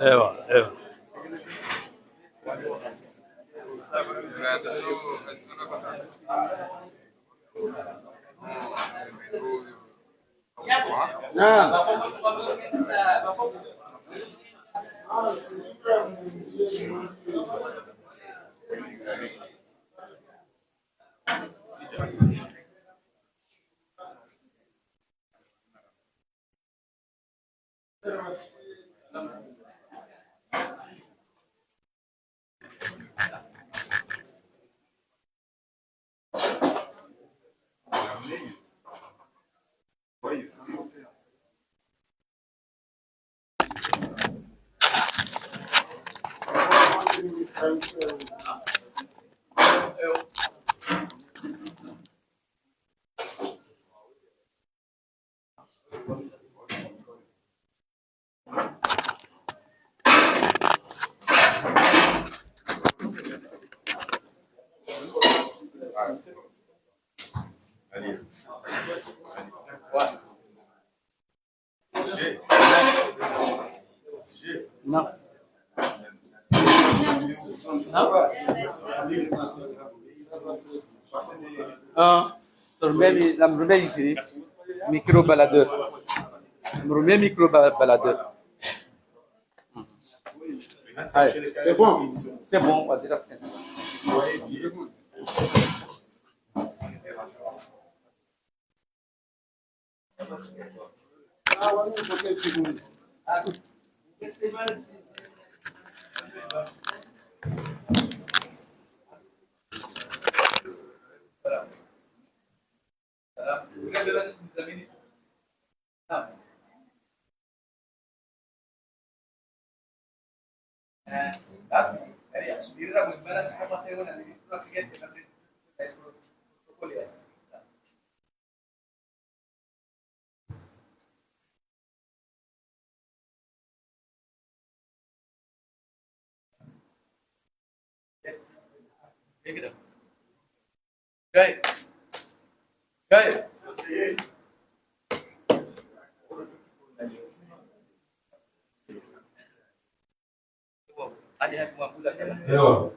ايوه ايوه نعم. La me remets ici. Micro baladeur. Me remets micro baladeur. Allez. C'est bon. C'est bon, on va dire ça. جاي جاي Evo,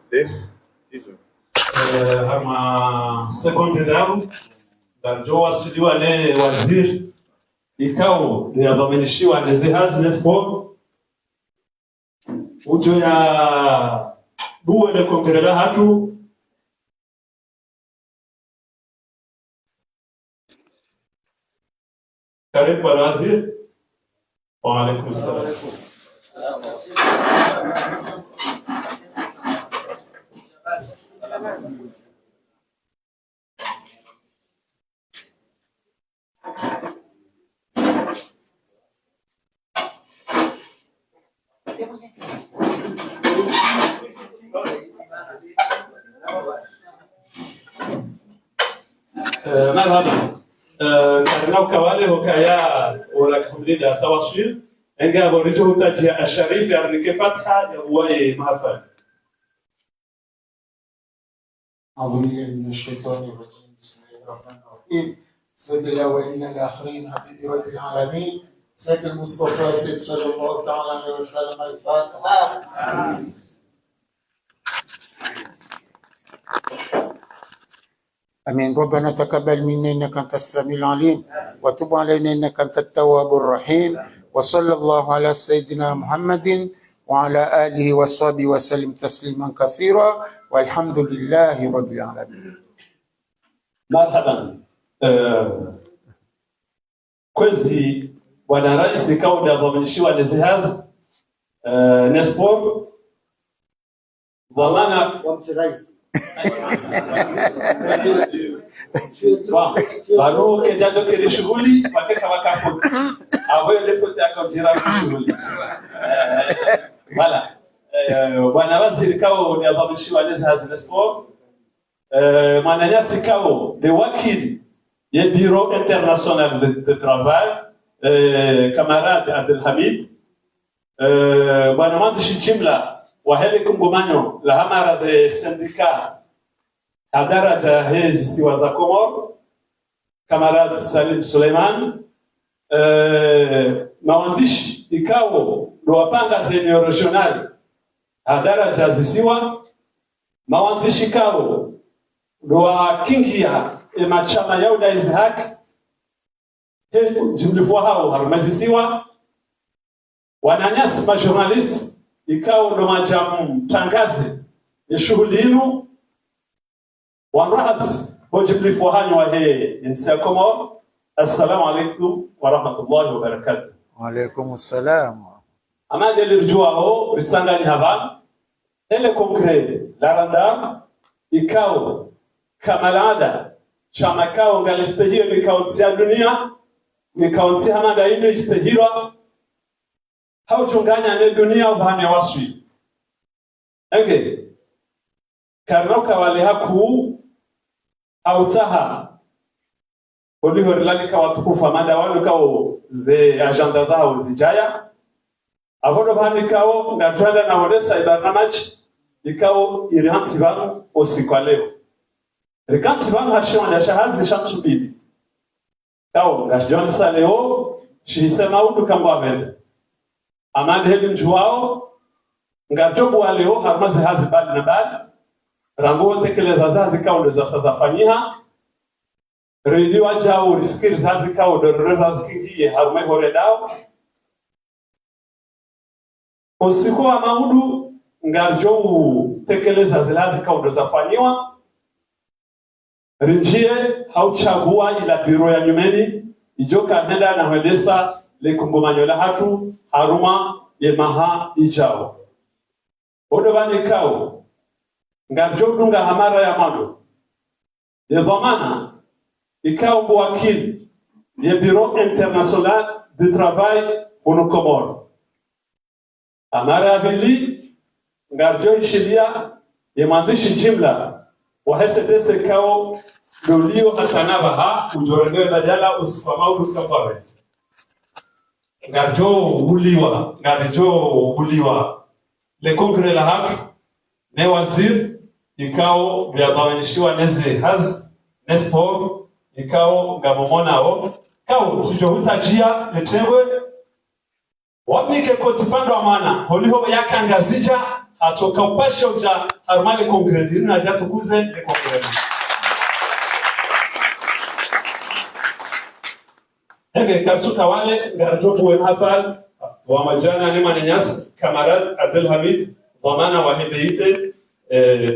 hama sekunde daru darjo wasidiwa ne waziri ikao yadhaminishiwa nezihazi nespo ujo ya buwe le kongerela hatu karibu waziri. Wa alaikum salam. مرحبا. كارناو كوالي وكايا ولا كمليدا سواسيل انجا بوريجو تاجي الشريف يعني كيف فتحه وي معفن. أعوذ بالله من الشيطان الرجيم. بسم الله الرحمن الرحيم. سيد الأولين الآخرين حبيبي رب العالمين سيد المصطفى سيد صلى الله تعالى عليه وسلم. الفاتحة. آمين. ربنا تقبل منا إنك أنت السميع العليم وتب علينا إنك أنت التواب الرحيم وصلى الله على سيدنا محمد وعلى آله وصحبه وسلم تسليما كثيرا والحمد لله رب العالمين. مرحبا. كوزي وانا رئيس كوني ضمنشيوا نزهاز نسبور ضمانا وانت رئيس bano kejajo kile shughuli wakeka wakafuta awe lefote akajira shughuli wala bwana waziri kao ni adhamishiwa Nezahazi na sport mananyasi kao de wakil ya bureau international de travail camarade Abdel Hamid bwana mwanzishi jimla wahele kungumanyo la hamara za syndicat hadaraja hizi siwa za Komoro, kamarad Salim Suleiman, mawanzishi ikao ndo wapanga zenye regional hadaraja zisiwa, mawanzishi kao ndo wakingia machama yauda izhak jimlifua hao harumazisiwa, wananyasi majournalist ikao ndo majamu tangaze ya shughuli inu wanrahaz hojimlifua hanyo wa hee insi ya Komoro. Assalamu alaikum wa rahmatullahi wa barakatuh. Wa alaikum assalam. Amande lirjua ho ritsangani haba ele konkre laranda ikao kamalada chama kao ngalistehio nikaonsia dunia nikaonsia hamada ino istehira haujunganya ne dunia ubane waswi enge karnoka wale haku ausaha olihorlalika watukufu amanda wanu kao ze agenda zao zijaya avono bani kao ngatwanda na hodesa ibarnamaji ikao irihansi banu osikwa leo rikansi banu hashonda shahazi shansubili kao ngashjoni sa leo shihisema udu kambwa vete amande heli mjuwao ngajobu wa leo harmazi hazi bali na bali rango tekeleza zazi kao ndo zasazafanyiha redi wajao ulifikiri zazi kao ndo zazi kingiye harumai horedao usiku wa maudu ngarjo tekeleza zilazi kao ndo zafanyiwa rinjie hauchagua ila biro ya nyumeni ijoka henda na wedesa le kungumanyola hatu haruma ye maha ijao odo bani kao ngarjo dunga hamara ya mado ye dhamana ikao mwakili ye Bureau International du Travail bunu Komoro amara vili ngarjo ishilia ye manzishi jimla wa hesetese kao dolio hatanabaha ujoregewe badala usifama uduka kwa wezi ngarjo buliwa le kongre la hatu ne wazir ikao vyadawanishiwa neze haz nespor ikao ngamomonao kao sijohutajia letengwe wapike kotipando wa mana holiho yakangazija atoka upasho uja harumali kongre dinu na jatukuze le kongre ege karsuka wale ngarjobu wenhafal wa majana ni mananyas kamarad Abdelhamid dhamana wa hibeite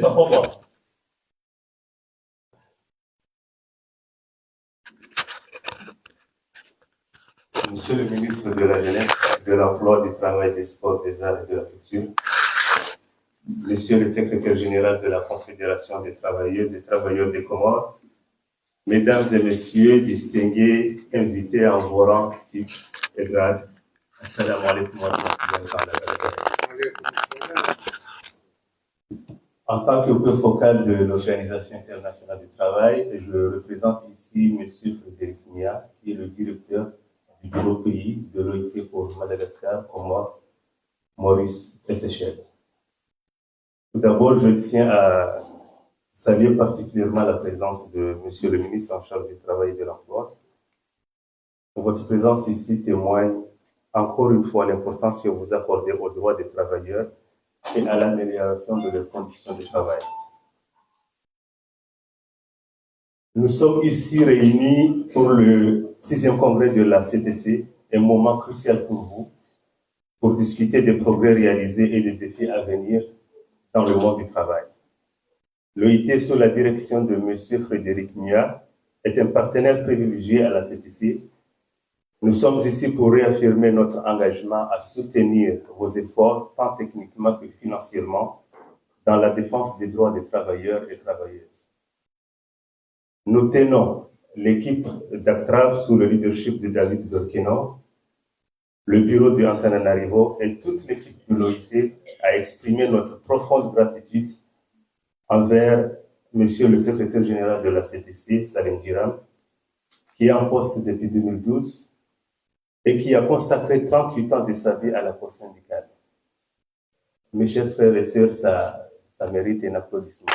tafadhal. Monsieur le ministre de la Jeunesse, de l'Emploi, du Travail, des Sports, des Arts et de la Culture, Monsieur le secrétaire général de la Confédération des travailleuses et travailleurs des Comores, Mesdames et Messieurs, distingués invités en vos rangs, titres et grades, Assalamu alaikum wa rahmatullahi wa barakatuh. En tant que point focal de l'Organisation internationale du travail, je représente ici M. Frédéric Nia, qui est le directeur du bureau pays de l'OIT pour Madagascar, Comores, Maurice et Seychelles. Tout d'abord, je tiens à saluer particulièrement la présence de M. le ministre en charge du travail et de l'emploi. Votre présence ici témoigne encore une fois l'importance que vous accordez aux droits des travailleurs et à l'amélioration de leurs conditions de travail. Nous sommes ici réunis pour le 6e congrès de la CTC, un moment crucial pour vous, pour discuter des progrès réalisés et des défis à venir dans le monde du travail. L'OIT, sous la direction de M. Frédéric Nia, est un partenaire privilégié à la CTC. Nous sommes ici pour réaffirmer notre engagement à soutenir vos efforts, tant techniquement que financièrement, dans la défense des droits des travailleurs et travailleuses. Nous tenons l'équipe d'Actrav sous le leadership de David Dorkeno, le bureau de Antananarivo et toute l'équipe de l'OIT à exprimer notre profonde gratitude envers Monsieur le secrétaire général de la CTC, Salim Djiram, qui est en poste depuis 2012 et qui a consacré 38 ans de sa vie à la cause syndicale. Mes chers frères et sœurs, ça mérite un applaudissement.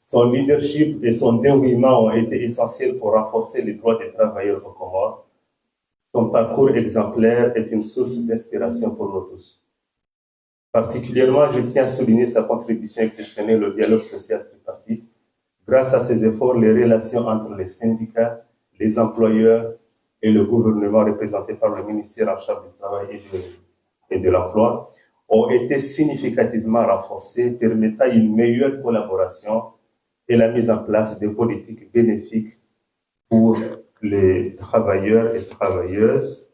Son leadership et son dévouement ont été essentiels pour renforcer les droits des travailleurs aux Comores. Son parcours exemplaire est une source d'inspiration pour nous tous. Particulièrement, je tiens à souligner sa contribution exceptionnelle au dialogue social tripartite. Grâce à ses efforts, les relations entre les syndicats, les employeurs et le gouvernement représenté par le ministère en charge du travail et de l'emploi ont été significativement renforcées, permettant une meilleure collaboration et la mise en place de politiques bénéfiques pour les travailleurs et travailleuses,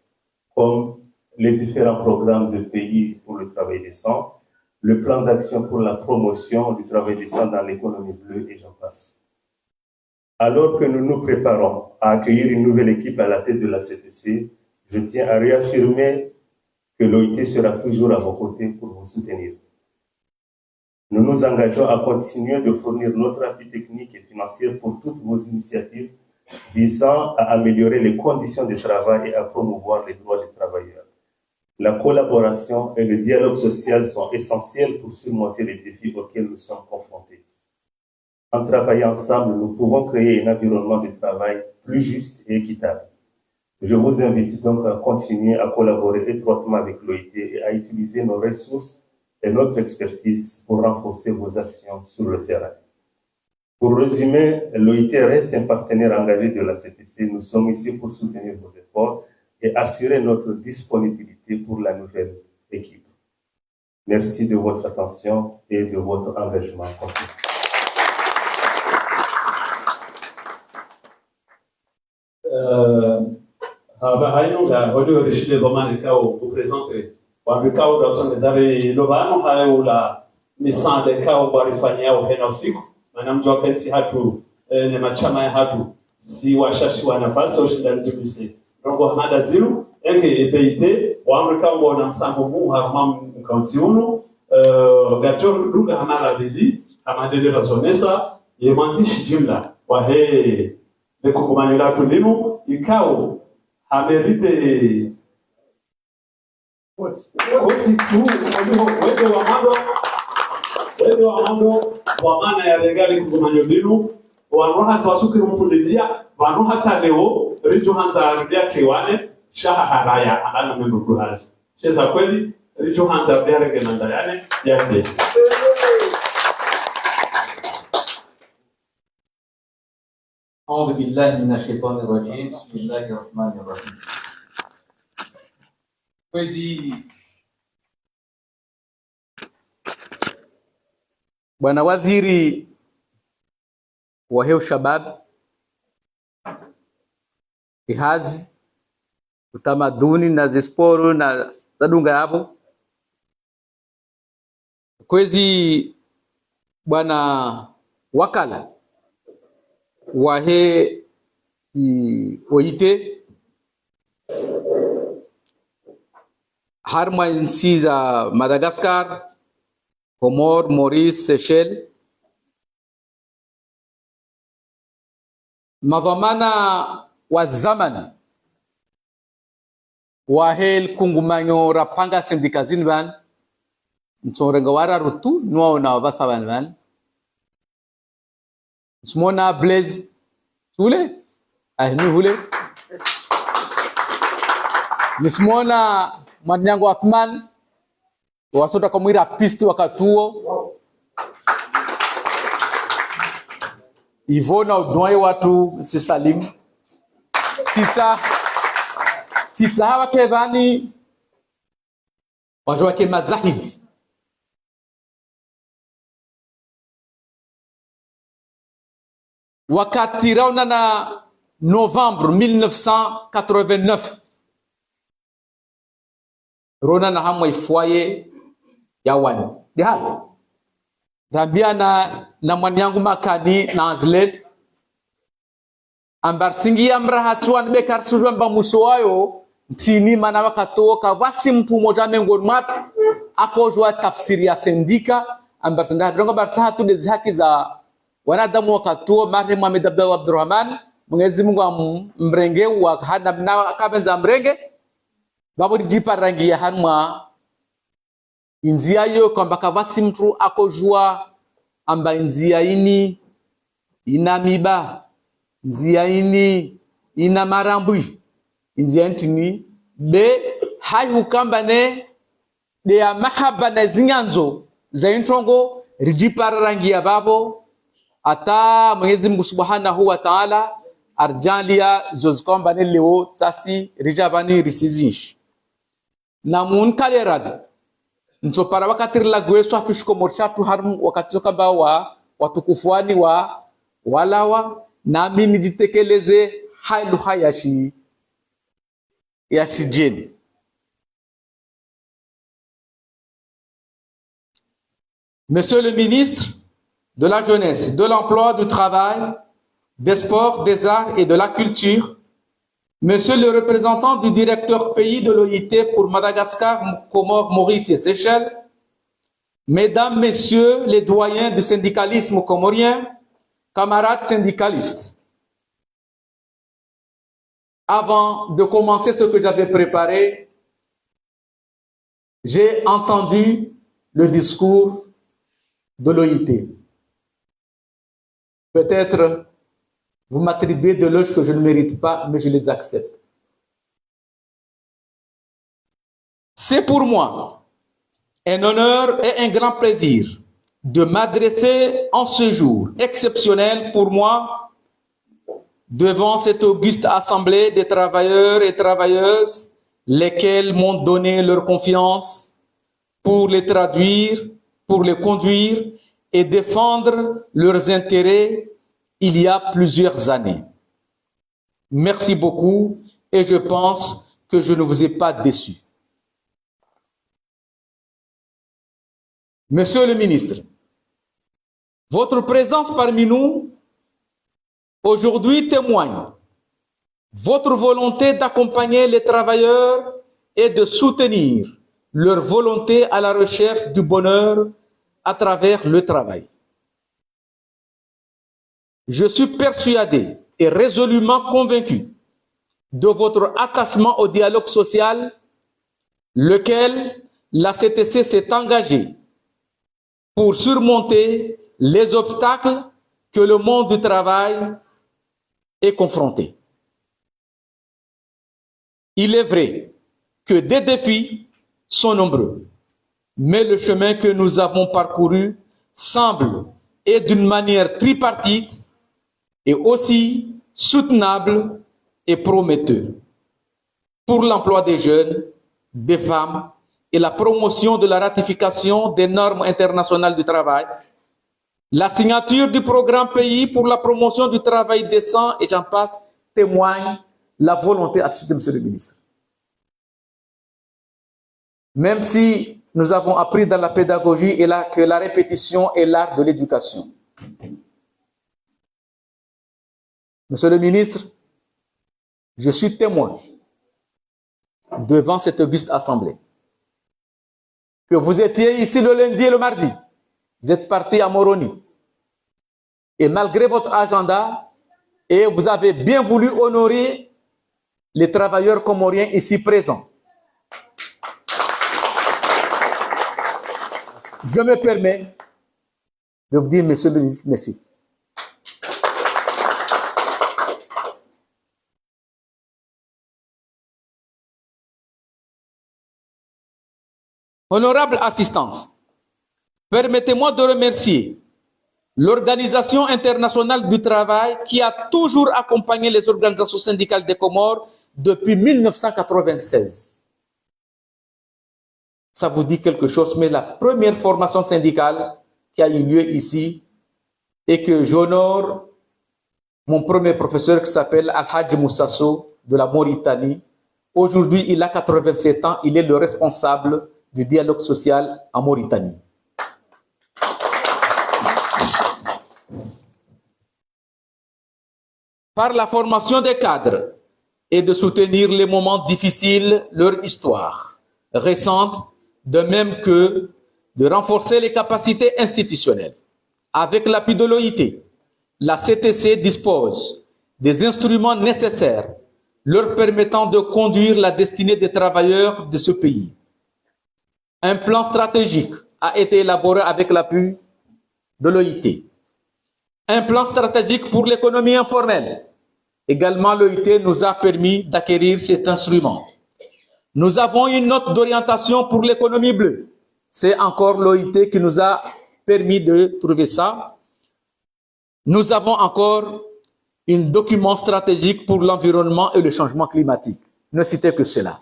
comme les différents programmes de pays pour le travail décent, le plan d'action pour la promotion du travail décent dans l'économie bleue et j'en passe. Alors que nous nous préparons à accueillir une nouvelle équipe à la tête de la CTC, je tiens à réaffirmer que l'OIT sera toujours à vos côtés pour vous soutenir. Nous nous engageons à continuer de fournir notre appui technique et financier pour toutes vos initiatives visant à améliorer les conditions de travail et à promouvoir les droits des travailleurs. La collaboration et le dialogue social sont essentiels pour surmonter les défis auxquels nous sommes confrontés. En travaillant ensemble, nous pouvons créer un environnement de travail plus juste et équitable. Je vous invite donc à continuer à collaborer étroitement avec l'OIT et à utiliser nos ressources et notre expertise pour renforcer vos actions sur le terrain. Pour résumer, l'OIT reste un partenaire engagé de la CTC. Nous sommes ici pour soutenir vos efforts et assurer notre disponibilité pour la nouvelle équipe. Merci de votre attention et de votre engagement continu. Hainunga audio rishile domani kao kupresente wamikao da zare lobano hayo la misande kao barifanyao hena usiku na mtu wapenzi hatu ne machama ya hatu si washashi wa nafasi au shindani jibise rongo hamada ziru eke beite wamikao bona msango mu harmam mkansiuno gato lunga hamala bili hamadele razonesa yemanzishi jimla wa he bekukumanyula tulinu ikao amerite wati tu wewe wa mando kwa maana ya legali kukumanyo binu waroha twasukiri mpulilia wano hata leo rijo hanza arabia kewane shaha haraya alana membo kuhazi cheza kweli rijo hanza arabia regenanda yane ya kesi. أعوذ بالله من الشيطان الرجيم بسم الله الرحمن الرحيم. Kwezi Bwana Waziri wa Heu Shabab, Ihazi, Utamaduni na Zesporo na Zadunga hapo. Kwezi Bwana Wakala wahe oite harma nchi za Madagascar, Comores, Maurice, Seychelles. Mavamana wa zamani wahel kungumanyo rapanga sindikazini ban mtsorenga wara rutu nuo na basaban ban Smona Blaise Sule ahni hule Nismona Manyango Athman wasota kumwira pisti wakatuo Ivona udonye watu Mr. Salim Tita hawa kevani wajua ke mazahidi wakati rauna na Novembre 1989 rona na hamwa ifuaye ya wani dihali Rabia na mwanyangu makani na azlet ambar singi amra hatuan bekar sujuan ba musoayo ntini mana wakatoka wasi mtu moja miongoni matu akojwa tafsiri ya sendika ambar singa dronga bar sahatu de haki za wanadamu wakatuo marehemu Ahmed Abdurrahman Mwenyezi Mungu amrenge wa hana na kabenza mrenge babo dijipa rangi ya hanwa inzia yo kwamba kavasi mtu akojua amba inzia ini ina miba, nzia ini, ina marambui, nzia ntini, be hai hukamba ne de ya mahaba na zinyanzo za intongo rijipara rangi ya babo ata Mwenyezi Mungu Subhanahu wa Ta'ala arjalia zozkomba ne leo sasi rijabani risizinshi na munkale rad nto para wakati la gweso afishko morshatu harum wakati kamba wa watukufuani wa walawa na mimi nijitekeleze hailu hayashi yashi jeni. Monsieur le ministre de la Jeunesse, de l'Emploi, du Travail, des Sports, des Arts et de la Culture, Monsieur le représentant du directeur pays de l'OIT pour Madagascar, Comores, Maurice et Seychelles, Mesdames, Messieurs les doyens du syndicalisme comorien, camarades syndicalistes, avant de commencer ce que j'avais préparé, j'ai entendu le discours de l'OIT. Peut-être vous m'attribuez de l'éloge que je ne mérite pas, mais je les accepte. C'est pour moi un honneur et un grand plaisir de m'adresser en ce jour exceptionnel pour moi devant cette auguste assemblée des travailleurs et travailleuses, lesquels m'ont donné leur confiance pour les traduire, pour les conduire et défendre leurs intérêts il y a plusieurs années. Merci beaucoup et je pense que je ne vous ai pas déçu. Monsieur le ministre, votre présence parmi nous aujourd'hui témoigne votre volonté d'accompagner les travailleurs et de soutenir leur volonté à la recherche du bonheur à travers le travail. Je suis persuadé et résolument convaincu de votre attachement au dialogue social, lequel la CTC s'est engagée pour surmonter les obstacles que le monde du travail est confronté. Il est vrai que des défis sont nombreux, mais le chemin que nous avons parcouru semble et d'une manière tripartite et aussi soutenable et prometteur pour l'emploi des jeunes, des femmes et la promotion de la ratification des normes internationales du travail, la signature du programme pays pour la promotion du travail décent et j'en passe témoigne la volonté affichée de Monsieur le ministre. Même si nous avons appris dans la pédagogie que la répétition est l'art de l'éducation. Monsieur le ministre, je suis témoin devant cette auguste assemblée que vous étiez ici le lundi et le mardi. Vous êtes parti à Moroni. Et malgré votre agenda, et vous avez bien voulu honorer les travailleurs comoriens ici présents. Je me permets de vous dire, Monsieur le ministre, merci. Honorable assistance, permettez-moi de remercier l'Organisation internationale du travail qui a toujours accompagné les organisations syndicales des Comores depuis 1996. Ça vous dit quelque chose, mais la première formation syndicale qui a eu lieu ici et que j'honore mon premier professeur qui s'appelle Al-Hajj Moussasso de la Mauritanie. Aujourd'hui, il a 87 ans, il est le responsable du dialogue social en Mauritanie. Par la formation des cadres et de soutenir les moments difficiles, leur histoire récente, de même que de renforcer les capacités institutionnelles. Avec l'appui de l'OIT, la CTC dispose des instruments nécessaires leur permettant de conduire la destinée des travailleurs de ce pays. Un plan stratégique a été élaboré avec l'appui de l'OIT. un plan stratégique pour l'économie informelle. Également, l'OIT nous a permis d'acquérir cet instrument. Nous avons une note d'orientation pour l'économie bleue. C'est encore l'OIT qui nous a permis de trouver ça. Nous avons encore un document stratégique pour l'environnement et le changement climatique. Ne citez que cela.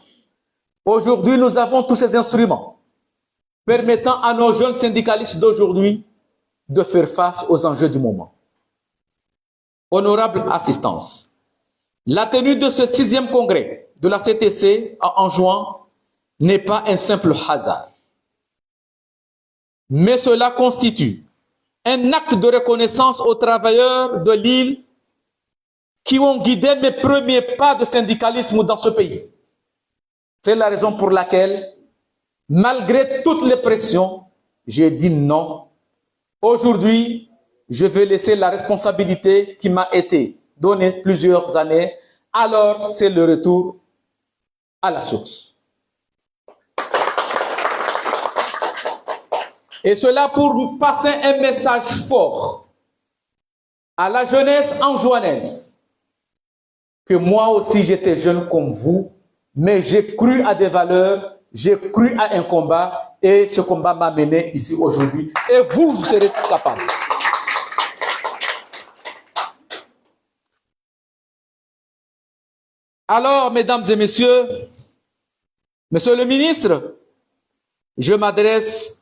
Aujourd'hui, nous avons tous ces instruments permettant à nos jeunes syndicalistes d'aujourd'hui de faire face aux enjeux du moment. Honorable assistance, la tenue de ce 6e congrès de la CTC en juin n'est pas un simple hasard, mais cela constitue un acte de reconnaissance aux travailleurs de l'île qui ont guidé mes premiers pas de syndicalisme dans ce pays. C'est la raison pour laquelle, malgré toutes les pressions, j'ai dit non. Aujourd'hui, je vais laisser la responsabilité qui m'a été donnée plusieurs années. Alors, c'est le retour à la source. Et cela pour passer un message fort à la jeunesse anjouanaise, que moi aussi j'étais jeune comme vous, mais j'ai cru à des valeurs, j'ai cru à un combat, et ce combat m'a mené ici aujourd'hui. Et vous, vous serez capables. Alors, mesdames et messieurs, monsieur le ministre, je m'adresse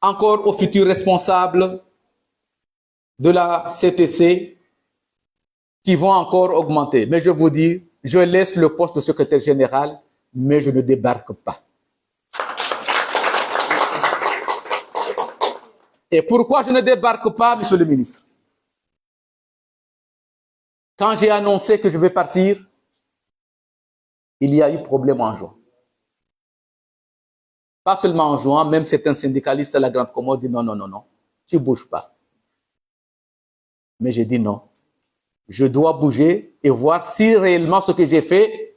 encore aux futurs responsables de la CTC qui vont encore augmenter. Mais je vous dis, je laisse le poste de secrétaire général, mais je ne débarque pas. Et pourquoi je ne débarque pas, monsieur le ministre? Quand j'ai annoncé que je vais partir, il y a eu problème en juin. Pas seulement en juin, même certains syndicalistes de la Grande Comore disent non, non, non, non, tu ne bouges pas. Mais j'ai dit non. Je dois bouger et voir si réellement ce que j'ai fait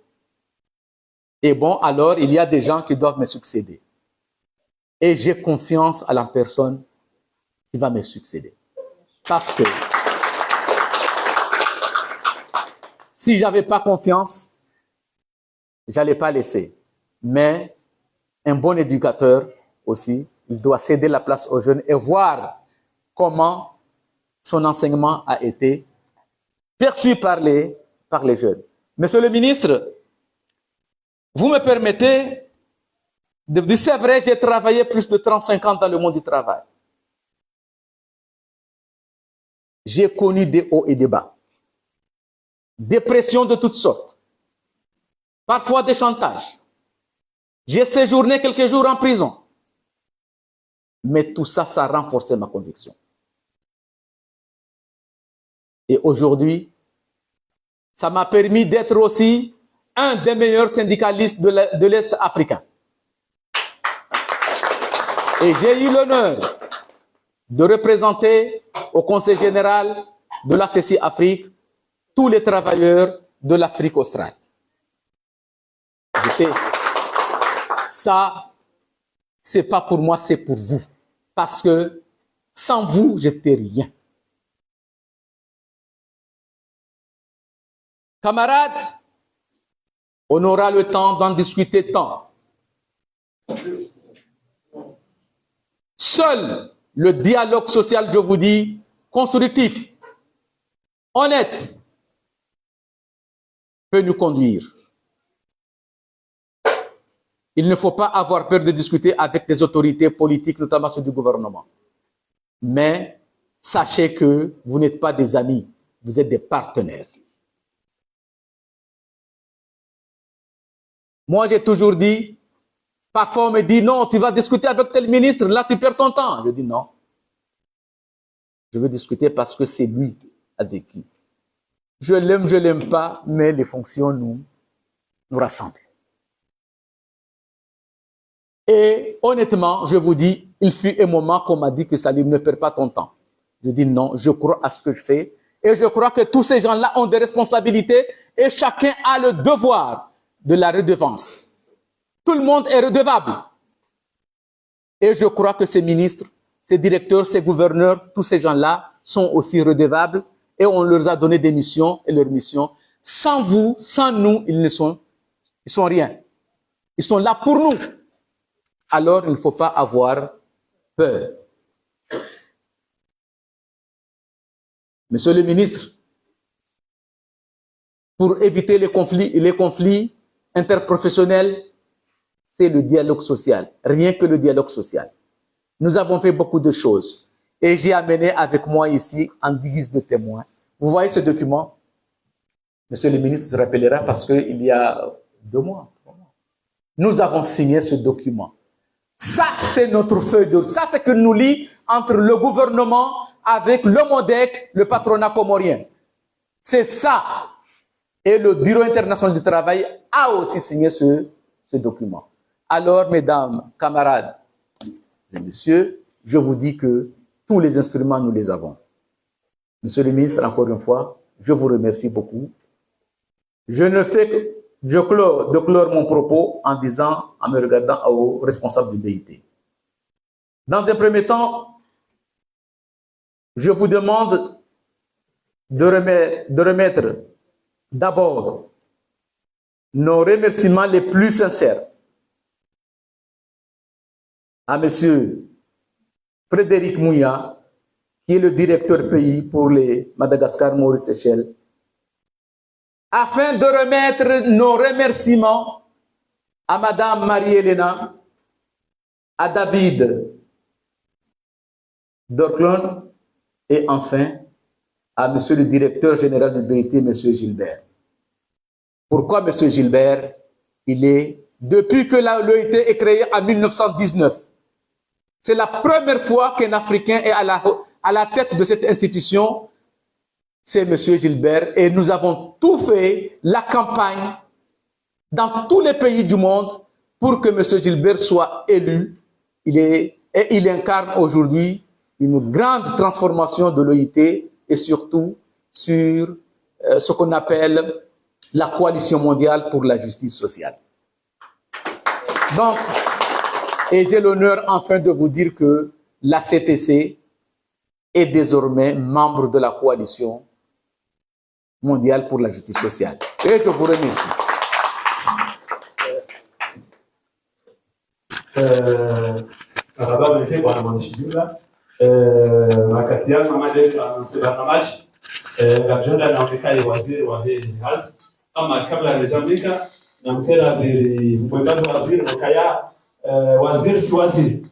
est bon. Alors, il y a des gens qui doivent me succéder. Et j'ai confiance à la personne qui va me succéder. Parce que si je n'avais pas confiance, je n'allais pas laisser. Mais un bon éducateur aussi, il doit céder la place aux jeunes et voir comment son enseignement a été perçu par les jeunes. Monsieur le ministre, vous me permettez de vous dire, c'est vrai, j'ai travaillé plus de 35 ans dans le monde du travail. J'ai connu des hauts et des bas, des pressions de toutes sortes, parfois des chantages. J'ai séjourné quelques jours en prison. Mais tout ça, ça a renforcé ma conviction. Et aujourd'hui, ça m'a permis d'être aussi un des meilleurs syndicalistes de l'Est africain. Et j'ai eu l'honneur de représenter au Conseil général de la CCI Afrique tous les travailleurs de l'Afrique australe. Ça, c'est pas pour moi, c'est pour vous. Parce que sans vous, j'étais rien. Camarades, on aura le temps d'en discuter tant. Seul le dialogue social, je vous dis, constructif, honnête, peut nous conduire. Il ne faut pas avoir peur de discuter avec des autorités politiques, notamment ceux du gouvernement. Mais sachez que vous n'êtes pas des amis, vous êtes des partenaires. Moi, j'ai toujours dit, parfois on me dit, non, tu vas discuter avec tel ministre, là tu perds ton temps. Je dis non. Je veux discuter parce que c'est lui avec qui. Je l'aime pas, mais les fonctions nous rassemblent. Et honnêtement, je vous dis, il fut un moment qu'on m'a dit que Salim, ne perds pas ton temps. Je dis non, je crois à ce que je fais. Et je crois que tous ces gens-là ont des responsabilités et chacun a le devoir de la redevance. Tout le monde est redevable. Et je crois que ces ministres, ces directeurs, ces gouverneurs, tous ces gens-là sont aussi redevables et on leur a donné des missions et leurs missions. Sans vous, sans nous, ils sont rien. Ils sont là pour nous. Alors, il ne faut pas avoir peur. Monsieur le ministre, pour éviter les conflits interprofessionnels, c'est le dialogue social, rien que le dialogue social. Nous avons fait beaucoup de choses et j'ai amené avec moi ici en guise de témoin. Vous voyez ce document? Monsieur le ministre se rappellera parce qu'il y a 2 mois, 3 mois, nous avons signé ce document. Ça, c'est notre feuille de route. Ça, c'est que nous lie entre le gouvernement avec le MODEC, le patronat comorien. C'est ça. Et le Bureau international du travail a aussi signé ce document. Alors, mesdames, camarades et messieurs, je vous dis que tous les instruments, nous les avons. Monsieur le ministre, encore une fois, je vous remercie beaucoup. Je ne fais que de clore mon propos en disant, en me regardant aux responsables du BIT. Dans un premier temps, je vous demande de remettre d'abord nos remerciements les plus sincères à monsieur Frédéric Mouya, qui est le directeur pays pour les Madagascar, Maurice Seychelles, afin de remettre nos remerciements à madame Marie-Hélène, à David Dorclon et enfin à monsieur le directeur général du BIT, monsieur Gilbert. Pourquoi monsieur Gilbert? Depuis que l'OIT est créée en 1919, c'est la première fois qu'un Africain est à la tête de cette institution, c'est M. Gilbert, et nous avons tout fait, la campagne, dans tous les pays du monde, pour que M. Gilbert soit élu. Il incarne aujourd'hui une grande transformation de l'OIT, et surtout sur ce qu'on appelle la coalition mondiale pour la justice sociale. Donc, et j'ai l'honneur enfin de vous dire que la CTC est désormais membre de la coalition mondiale pour la justice sociale. Et je vous remercie. Waziri si waziri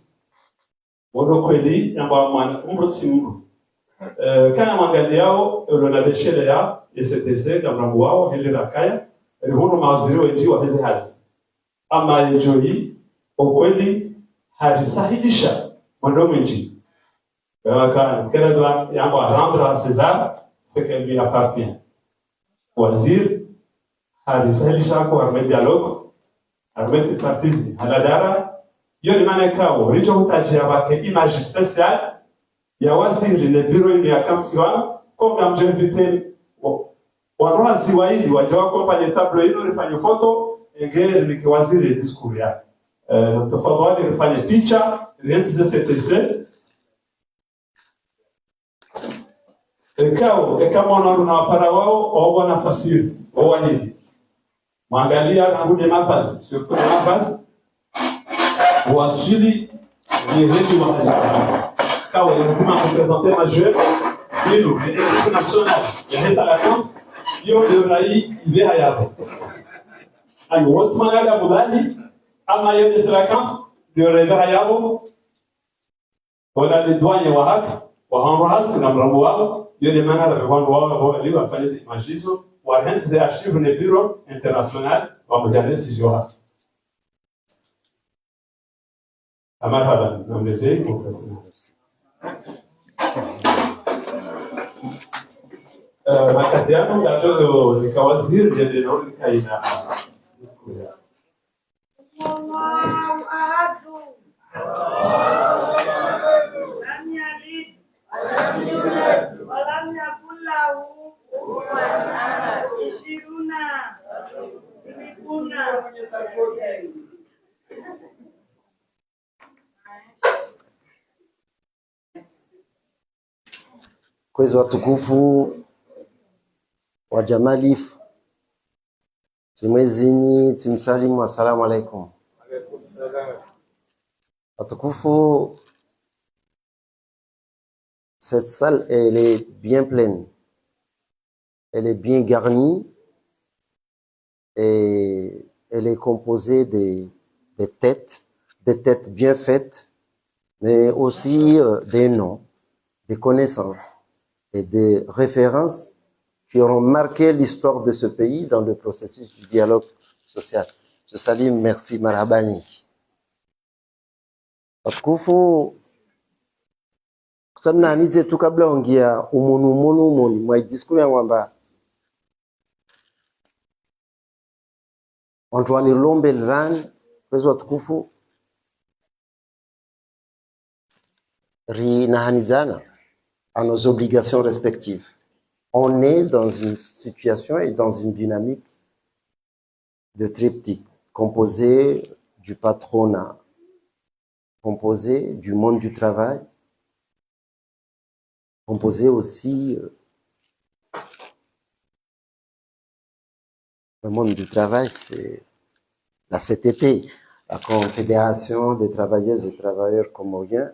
wono kweli yamba mwana umro si mru kana mwangali yao lona beshele ya STC kamrambo wao hele rakaya hono mawaziri wengi wa hizi hazi ama enjoy okweli harisahilisha mwendo mwingi kana dwa yamba rendre à César ce qui lui appartient. Waziri harisahilisha kwa arme dialogue arme partis haladara yo ni maana kao richo hutajia wake image special ya waziri le bureau ya kansiwa kwa mjevite warozi waili wajawa kompanye tablo hilo rifanye foto engere ni waziri discours ya tofadhali rifanye picha rienzi CTC kao kama unaona wapara wao au wanafasiri au wanini mwangalia ngune mavazi surtout mavazi wasili dirige wa kawa lazima kupresenter majeur hilo ni national ya salakon hiyo ndio rai ile hayapo ayo wote managa bulali ama hiyo ni salakon ndio rai hayapo wala ni douane wa haki wa hanras na mrambo wao hiyo ni maana ya wangu wao leo wafanye imagizo wa hensi des archives ne bureau international wa mjalisi joa marhaba namlezei professeur makati yangu ndio nikawaziri ndio naona kaina Kwezi watukufu wa Jamalif, timwezini timsalimu, assalamu alaikum. Alaikum salam. Watukufu, cette salle, elle est bien pleine, elle est bien garnie et elle est composée des têtes bien faites, mais aussi des noms, des connaissances et des références qui auront marqué l'histoire de ce pays dans le processus du dialogue social. Je salue, merci, marhabani. Watukufu, kusamna anize tu kabla ongia umoni mwa diskuri yangu amba Antoine Lombe Lvan, kwezi watukufu, rinahanizana à nos obligations respectives. On est dans une situation et dans une dynamique de triptyque, composé du patronat, composé du monde du travail, composé aussi le monde du travail, c'est la CTT, la Confédération des travailleuses et travailleurs comoriens,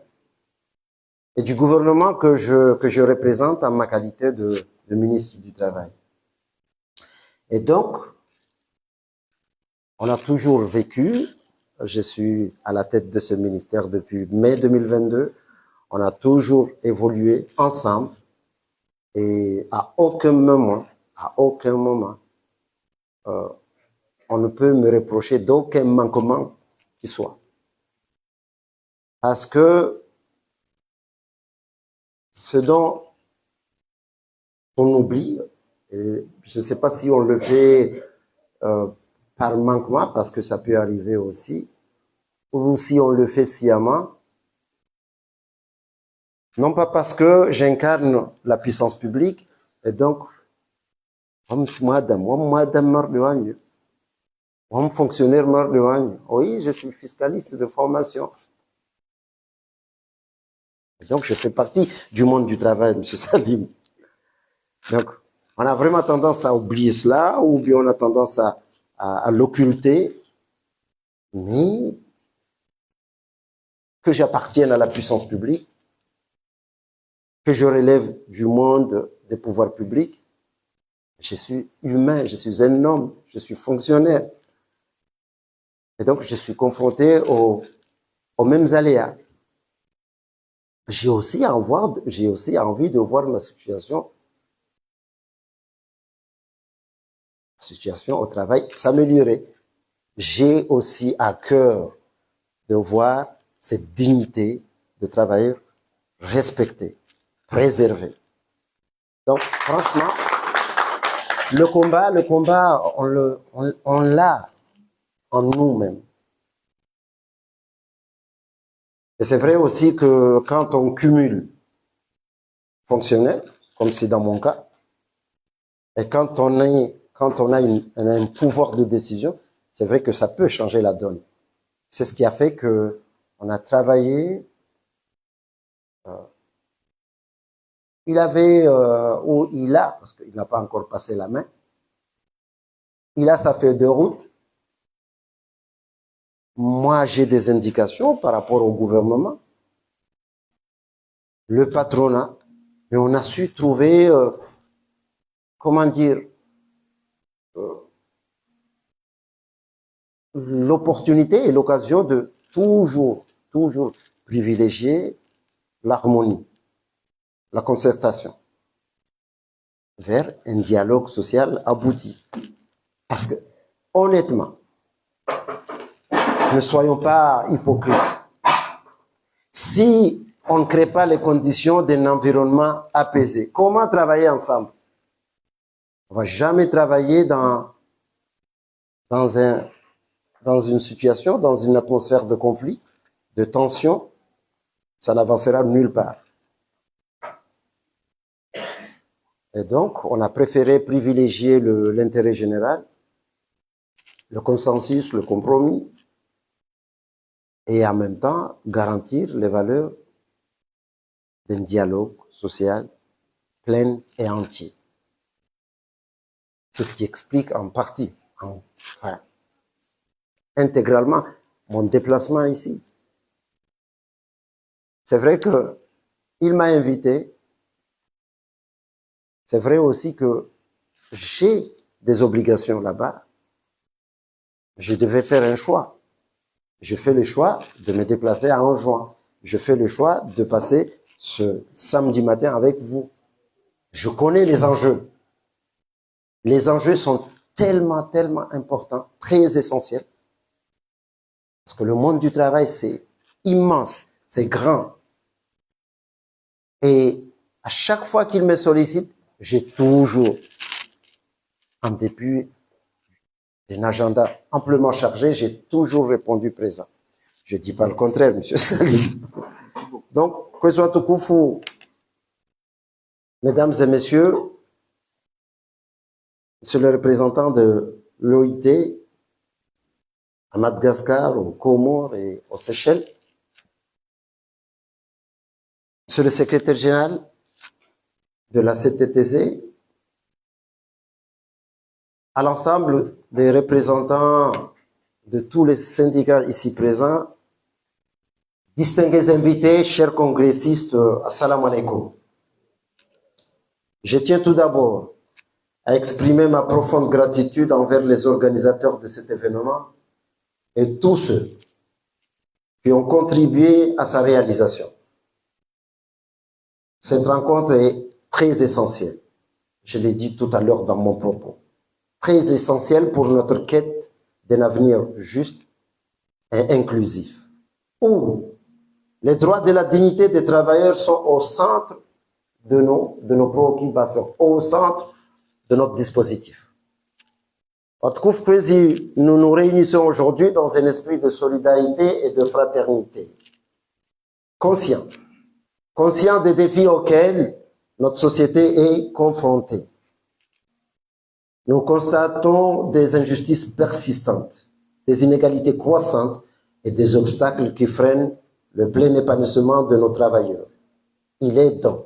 et du gouvernement que je représente en ma qualité de ministre du Travail. Et donc, on a toujours vécu, je suis à la tête de ce ministère depuis mai 2022, on a toujours évolué ensemble et à aucun moment, on ne peut me reprocher d'aucun manquement qui soit. Parce que ce dont on oublie, et je ne sais pas si on le fait par manquement, parce que ça peut arriver aussi, ou si on le fait sciemment, non pas parce que j'incarne la puissance publique, et donc, fonctionnaire mort de Wagne. Oui, je suis fiscaliste de formation. Et donc, je fais partie du monde du travail, M. Salim. Donc, on a vraiment tendance à oublier cela, ou bien on a tendance à l'occulter, mais que j'appartienne à la puissance publique, que je relève du monde des pouvoirs publics, je suis humain, je suis un homme, je suis fonctionnaire. Et donc, je suis confronté aux mêmes aléas. J'ai aussi envie de voir ma situation au travail s'améliorer. J'ai aussi à cœur de voir cette dignité de travailleur respectée, préservée. Donc, franchement, le combat, on l'a en nous-mêmes. Et c'est vrai aussi que quand on cumule fonctionnel, comme c'est dans mon cas, et quand on a un pouvoir de décision, c'est vrai que ça peut changer la donne. C'est ce qui a fait que on a travaillé. Il avait, ou il a, parce qu'il n'a pas encore passé la main, il a sa feuille de route. Moi, j'ai des indications par rapport au gouvernement, le patronat, mais on a su trouver, l'opportunité et l'occasion de toujours privilégier l'harmonie, la concertation, vers un dialogue social abouti. Parce que, honnêtement, ne soyons pas hypocrites. Si on ne crée pas les conditions d'un environnement apaisé, comment travailler ensemble? On ne va jamais travailler dans une situation, dans une atmosphère de conflit, de tension. Ça n'avancera nulle part. Et donc, on a préféré privilégier l'intérêt général, le consensus, le compromis, et en même temps garantir les valeurs d'un dialogue social plein et entier. C'est ce qui explique en partie, enfin, intégralement, mon déplacement ici. C'est vrai que il m'a invité. C'est vrai aussi que j'ai des obligations là-bas. Je devais faire un choix. Je fais le choix de me déplacer en juin. Je fais le choix de passer ce samedi matin avec vous. Je connais les enjeux. Les enjeux sont tellement, tellement importants, très essentiels. Parce que le monde du travail, c'est immense, c'est grand. Et à chaque fois qu'il me sollicite, j'ai toujours, en dépit d'un agenda amplement chargé, j'ai toujours répondu présent. Je ne dis pas le contraire, M. Salim. Donc, Kweswa Tukufu, mesdames et messieurs, monsieur le représentant de l'OIT à Madagascar, aux Comores et aux Seychelles, monsieur le secrétaire général de la CTTC, à l'ensemble des représentants de tous les syndicats ici présents, distingués invités, chers congressistes, assalamu alaikum. Je tiens tout d'abord à exprimer ma profonde gratitude envers les organisateurs de cet événement et tous ceux qui ont contribué à sa réalisation. Cette rencontre est très essentielle. Je l'ai dit tout à l'heure dans mon propos. Très essentielle pour notre quête d'un avenir juste et inclusif, où les droits de la dignité des travailleurs sont au centre de nos préoccupations, au centre de notre dispositif. Nous nous réunissons aujourd'hui dans un esprit de solidarité et de fraternité, conscient des défis auxquels notre société est confrontée. Nous constatons des injustices persistantes, des inégalités croissantes et des obstacles qui freinent le plein épanouissement de nos travailleurs. Il est donc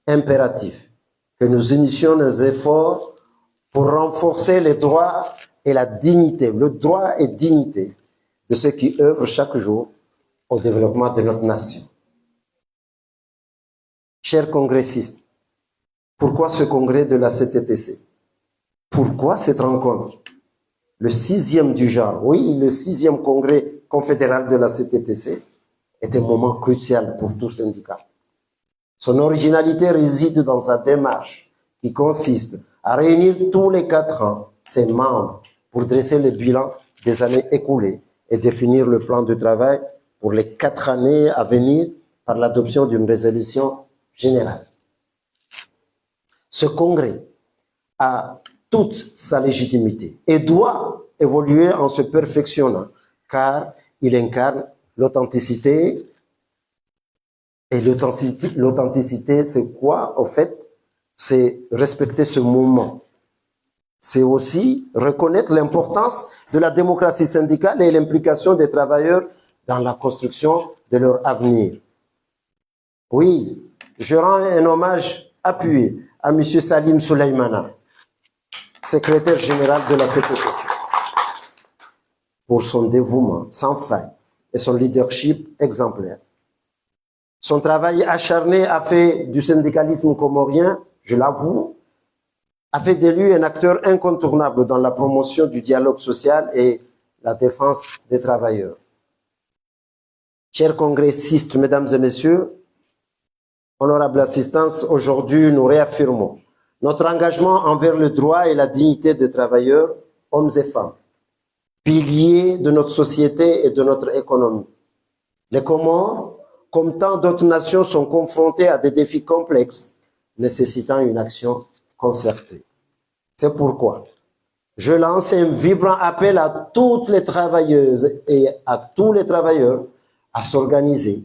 impératif que nous initions nos efforts pour renforcer les droits et la dignité, le droit et dignité de ceux qui œuvrent chaque jour au développement de notre nation. Chers congressistes, pourquoi ce congrès de la CTTC? Pourquoi cette rencontre? Le 6e du genre, oui, le 6e congrès confédéral de la CTTC est un moment crucial pour tout syndicat. Son originalité réside dans sa démarche qui consiste à réunir tous les 4 ans ses membres pour dresser le bilan des années écoulées et définir le plan de travail pour les 4 années à venir par l'adoption d'une résolution générale. Ce congrès a toute sa légitimité et doit évoluer en se perfectionnant car il incarne l'authenticité. Et l'authenticité, c'est quoi, en fait? C'est respecter ce moment. C'est aussi reconnaître l'importance de la démocratie syndicale et l'implication des travailleurs dans la construction de leur avenir. Oui, je rends un hommage appuyé à M. Salim Souleymana, secrétaire général de la CTTC, pour son dévouement sans faille et son leadership exemplaire. Son travail acharné a fait du syndicalisme comorien, je l'avoue, a fait de lui un acteur incontournable dans la promotion du dialogue social et la défense des travailleurs. Chers congressistes, mesdames et messieurs, honorable assistance, aujourd'hui nous réaffirmons notre engagement envers le droit et la dignité des travailleurs, hommes et femmes, piliers de notre société et de notre économie. Les Comores, comme tant d'autres nations, sont confrontées à des défis complexes, nécessitant une action concertée. C'est pourquoi je lance un vibrant appel à toutes les travailleuses et à tous les travailleurs à s'organiser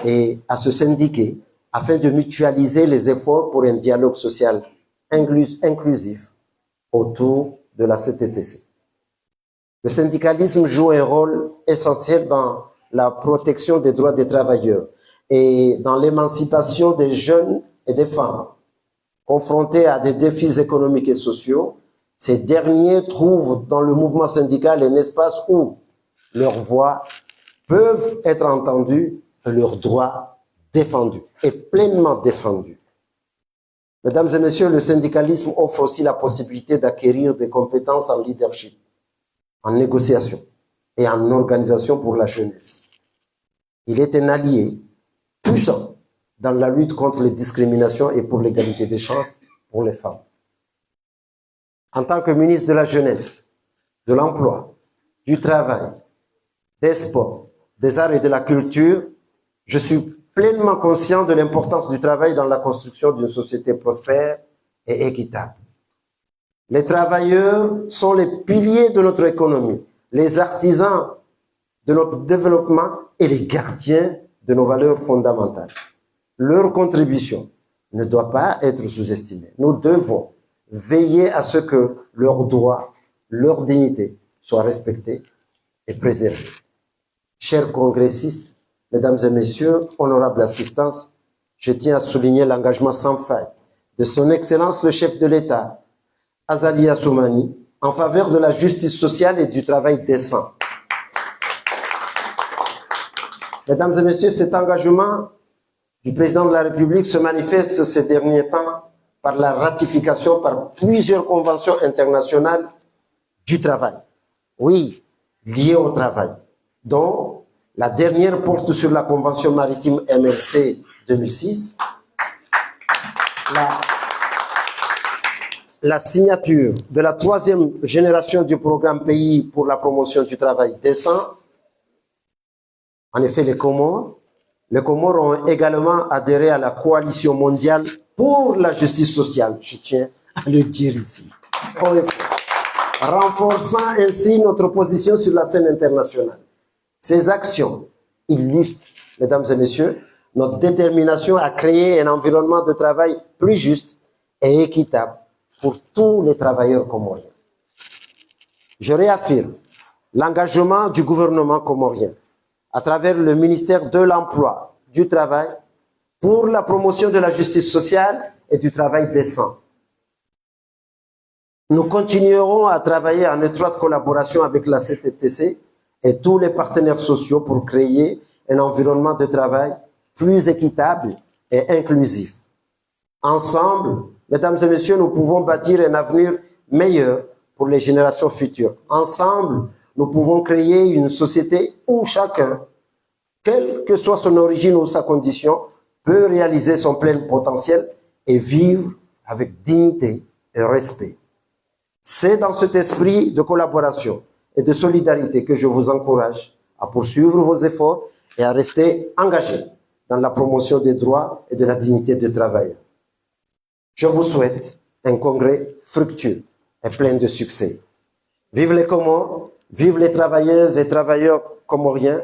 et à se syndiquer afin de mutualiser les efforts pour un dialogue social inclusif autour de la CTTC. Le syndicalisme joue un rôle essentiel dans la protection des droits des travailleurs et dans l'émancipation des jeunes et des femmes. confrontés à des défis économiques et sociaux, ces derniers trouvent dans le mouvement syndical un espace où leurs voix peuvent être entendues et leurs droits défendus, et pleinement défendus. Mesdames et messieurs, le syndicalisme offre aussi la possibilité d'acquérir des compétences en leadership, en négociation et en organisation pour la jeunesse. Il est un allié puissant dans la lutte contre les discriminations et pour l'égalité des chances pour les femmes. En tant que ministre de la Jeunesse, de l'Emploi, du Travail, des Sports, des Arts et de la Culture, je suis pleinement conscient de l'importance du travail dans la construction d'une société prospère et équitable. Les travailleurs sont les piliers de notre économie, les artisans de notre développement et les gardiens de nos valeurs fondamentales. Leur contribution ne doit pas être sous-estimée. Nous devons veiller à ce que leurs droits, leur dignité soient respectés et préservés. Chers congressistes, mesdames et messieurs, honorable assistance, je tiens à souligner l'engagement sans faille de son Excellence le chef de l'État, Azali Assoumani, en faveur de la justice sociale et du travail décent. Mesdames et messieurs, cet engagement du président de la République se manifeste ces derniers temps par la ratification par plusieurs conventions internationales du travail. Oui, liées au travail, dont la dernière porte sur la Convention maritime MLC 2006, la signature de la 3e génération du programme pays pour la promotion du travail décent. En effet, les Comores ont également adhéré à la coalition mondiale pour la justice sociale, je tiens à le dire ici, renforçant ainsi notre position sur la scène internationale. Ces actions illustrent, mesdames et messieurs, notre détermination à créer un environnement de travail plus juste et équitable pour tous les travailleurs comoriens. Je réaffirme l'engagement du gouvernement comorien à travers le ministère de l'Emploi, du Travail, pour la promotion de la justice sociale et du travail décent. Nous continuerons à travailler en étroite collaboration avec la CTTC et tous les partenaires sociaux pour créer un environnement de travail plus équitable et inclusif. Ensemble, mesdames et messieurs, nous pouvons bâtir un avenir meilleur pour les générations futures. Ensemble, nous pouvons créer une société où chacun, quelle que soit son origine ou sa condition, peut réaliser son plein potentiel et vivre avec dignité et respect. C'est dans cet esprit de collaboration et de solidarité que je vous encourage à poursuivre vos efforts et à rester engagés dans la promotion des droits et de la dignité des travailleurs. Je vous souhaite un congrès fructueux et plein de succès. Vive les Comores, vive les travailleuses et travailleurs comoriens.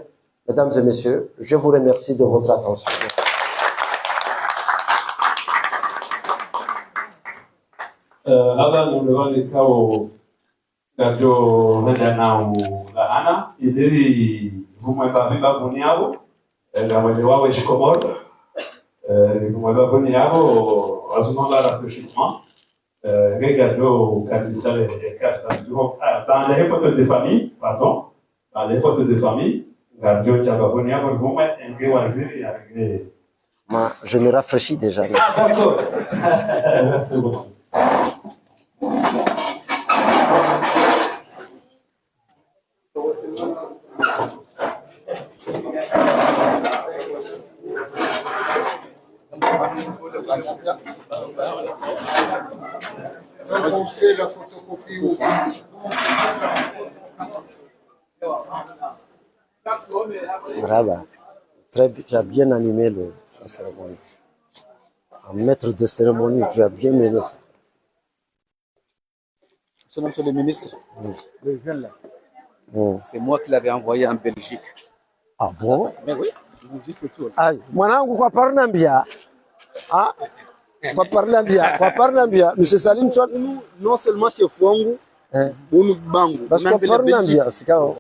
Mesdames et messieurs, je vous remercie de votre attention. Labda nimewahi kao kajo henda na lahana idiri vumwe babiba buniabo la wale wawe shikomor vumwe babuniabo azuma la rafraîchissement regardo kabisa les cartes dans les photos de famille pardon dans les photos de famille gardo chaba buniabo vumwe ngi waziri avec Moi, je me rafraîchis déjà. d'accord merci beaucoup. On fait la photocopie ou pas? Bravo. Tu as bien animé la cérémonie. En maître de cérémonie, tu as bien mené ça. Monsieur le ministre, le jeune là, c'est moi qui l'avais envoyé en Belgique. Ah bon? Mais oui, je vous dis c'est tout. Aïe, mwanangu kwa parnambia. Ah, kwa parnambia. Monsieur Salim, non seulement chez Fwangu, hein? Bounu Bangu, Parce que parnambia, c'est quand